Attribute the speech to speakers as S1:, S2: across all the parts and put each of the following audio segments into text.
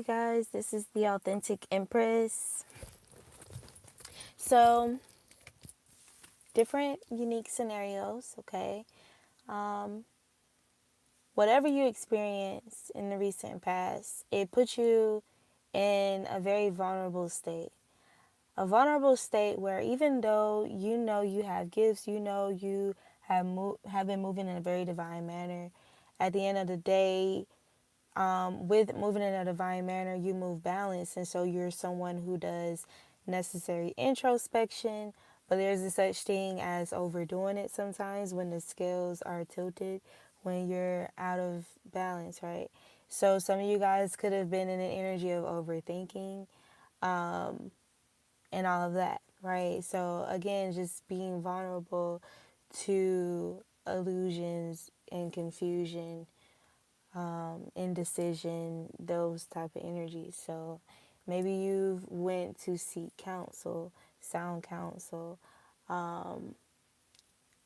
S1: guys. This is the Authentic Empress. So, different unique scenarios, okay? Um, Whatever you experienced in the recent past, it puts you in a very vulnerable state. A vulnerable state where even though you know you have gifts, you know you have been moving in a very divine manner, at the end of the day, with moving in a divine manner, you move balance. And so you're someone who does necessary introspection, but there's a such thing as overdoing it sometimes when the scales are tilted, when you're out of balance, right? So some of you guys could have been in an energy of overthinking and all of that, right? So again, just being vulnerable to illusions and confusion, indecision, those type of energies. So maybe you've went to seek counsel, sound counsel,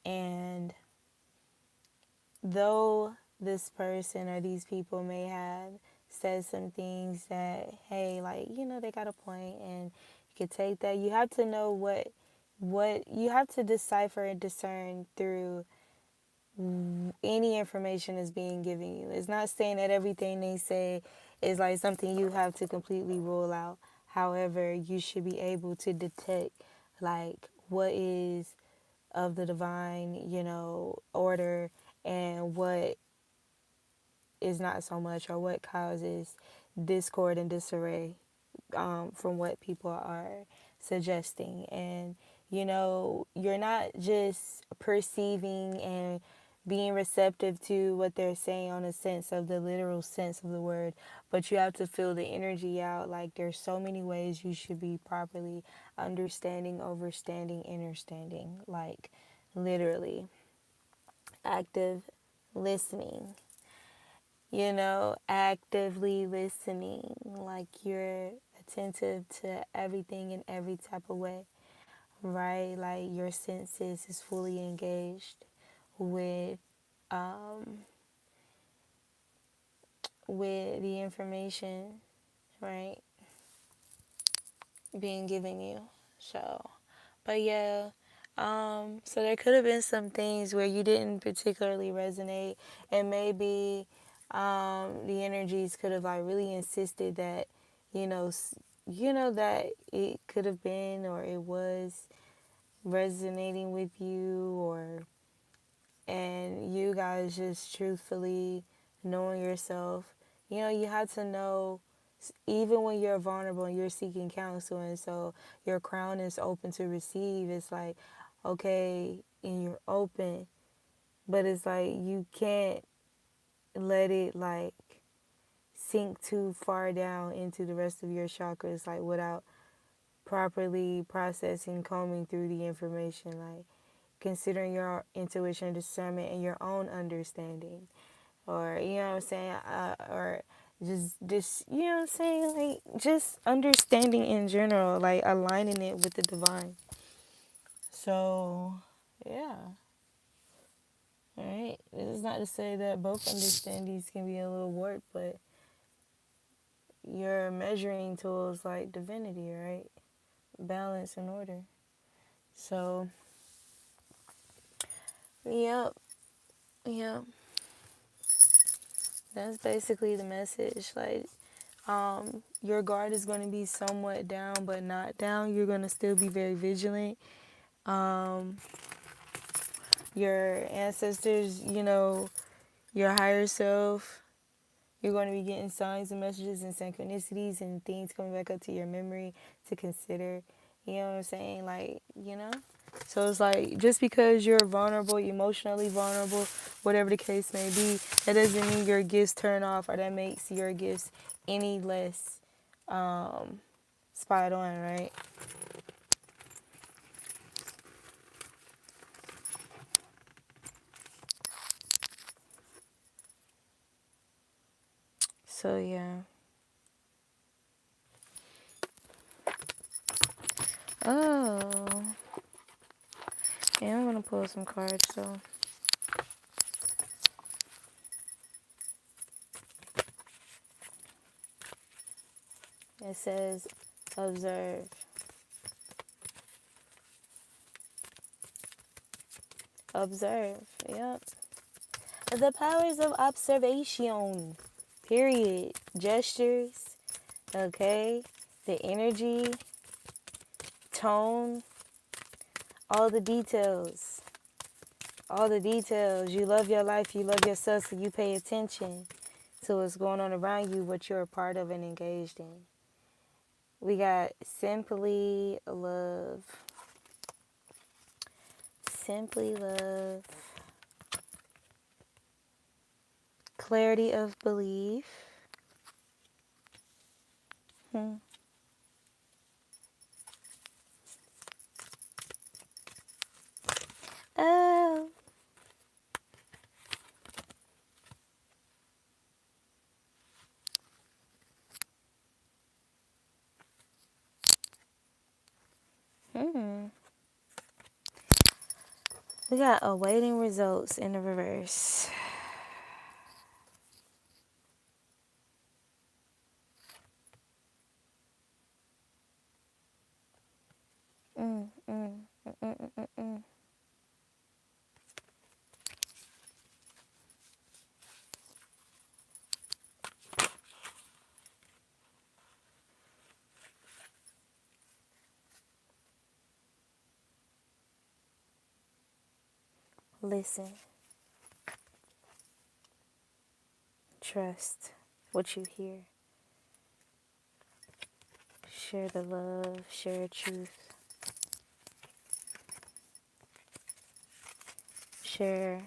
S1: and though this person or these people may have said some things that, hey, like, they got a point, and you could take that. You have to know what you have to decipher and discern through any information is being given you. It's not saying that everything they say is like something you have to completely rule out. However, you should be able to detect like what is of the divine, order, and what is not so much, or what causes discord and disarray, from what people are suggesting. And you're not just perceiving and being receptive to what they're saying on a sense of the literal sense of the word, but you have to feel the energy out. Like, there's so many ways you should be properly understanding, overstanding, understanding, like literally active listening, actively listening, like you're attentive to everything in every type of way, right? Like your senses is fully engaged with um, with the information, right, being given you. So, but yeah, so there could have been some things where you didn't particularly resonate, and maybe the energies could have like really insisted that, you know, that it could have been, or it was resonating with you, or and you guys just truthfully knowing yourself. You have to know, even when you're vulnerable and you're seeking counsel, and so your crown is open to receive. It's like, okay, and you're open, but it's like you can't let it like sink too far down into the rest of your chakras, like without properly processing, combing through the information, like considering your intuition, discernment, and your own understanding, or you know what I'm saying, or just you know what I'm saying, like just understanding in general, like aligning it with the divine. So yeah, all right. This is not to say that both understandings can be a little warped, but your measuring tools like divinity, right? Balance and order. So yep, yep. That's basically the message. Like, your guard is going to be somewhat down, but not down. You're going to still be very vigilant. Um, your ancestors, your higher self, you're going to be getting signs and messages and synchronicities and things coming back up to your memory to consider. You know what I'm saying? Like, So it's like, just because you're vulnerable, emotionally vulnerable, whatever the case may be, that doesn't mean your gifts turn off, or that makes your gifts any less spot on, right? So yeah. Oh, yeah, I'm gonna pull some cards. So It says observe. Observe. Yep. The powers of observation. Period. Gestures. Okay. The energy, tone, all the details. All the details. You love your life, you love yourself, so you pay attention to what's going on around you, what you're a part of and engaged in. We got simply love. Simply love. Clarity of belief. Oh. We got awaiting results in the reverse. Mm, mm, mm, mm, mm, mm, mm. Listen. Trust what you hear. Share the love. Share truth. Share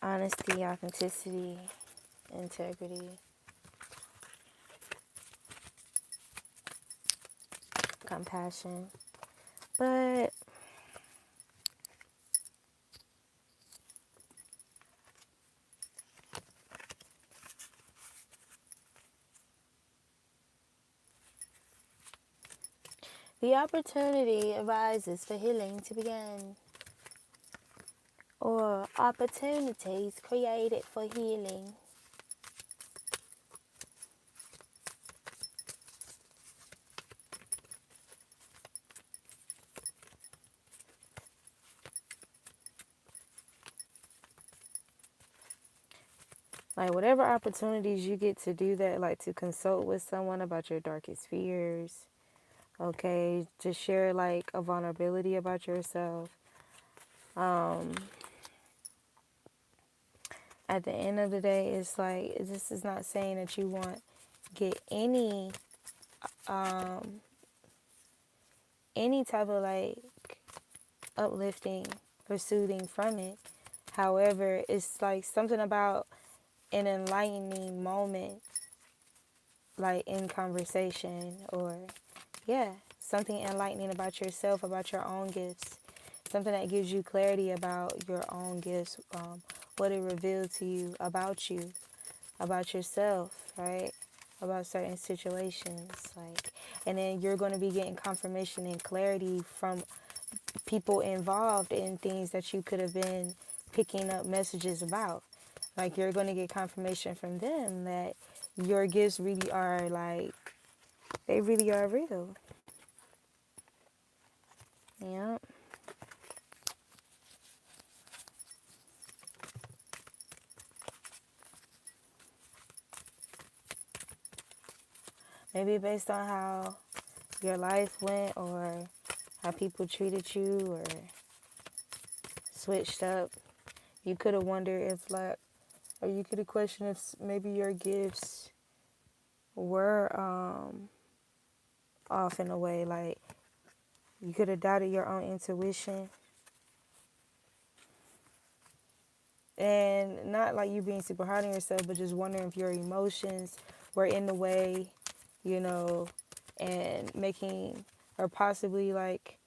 S1: honesty, authenticity, integrity, compassion. But the opportunity arises for healing to begin, or opportunities created for healing. Like whatever opportunities you get to do that, like to consult with someone about your darkest fears, okay, to share like a vulnerability about yourself. At the end of the day, it's like this is not saying that you want get any type of like uplifting or soothing from it. However, it's like something about an enlightening moment, like in conversation, or yeah, something enlightening about yourself, about your own gifts, something that gives you clarity about your own gifts, what it revealed to you, about yourself, right? About certain situations, like, and then you're going to be getting confirmation and clarity from people involved in things that you could have been picking up messages about. Like you're going to get confirmation from them that your gifts really are like, they really are real. Yeah. Maybe based on how your life went, or how people treated you, or switched up. You could have wondered if like, or you could have questioned if maybe your gifts were off in a way. Like you could have doubted your own intuition. And not like you being super hard on yourself, but just wondering if your emotions were in the way, you know, and making, or possibly like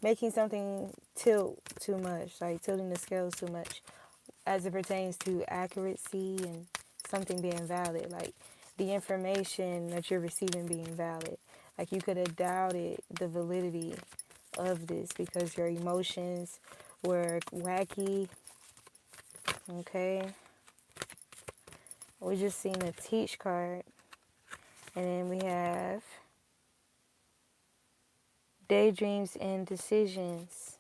S1: making something tilt too much, like tilting the scales too much as it pertains to accuracy and something being valid, like the information that you're receiving being valid. Like you could have doubted the validity of this because your emotions were wacky. Okay, we just seen a teach card, And then we have daydreams and decisions.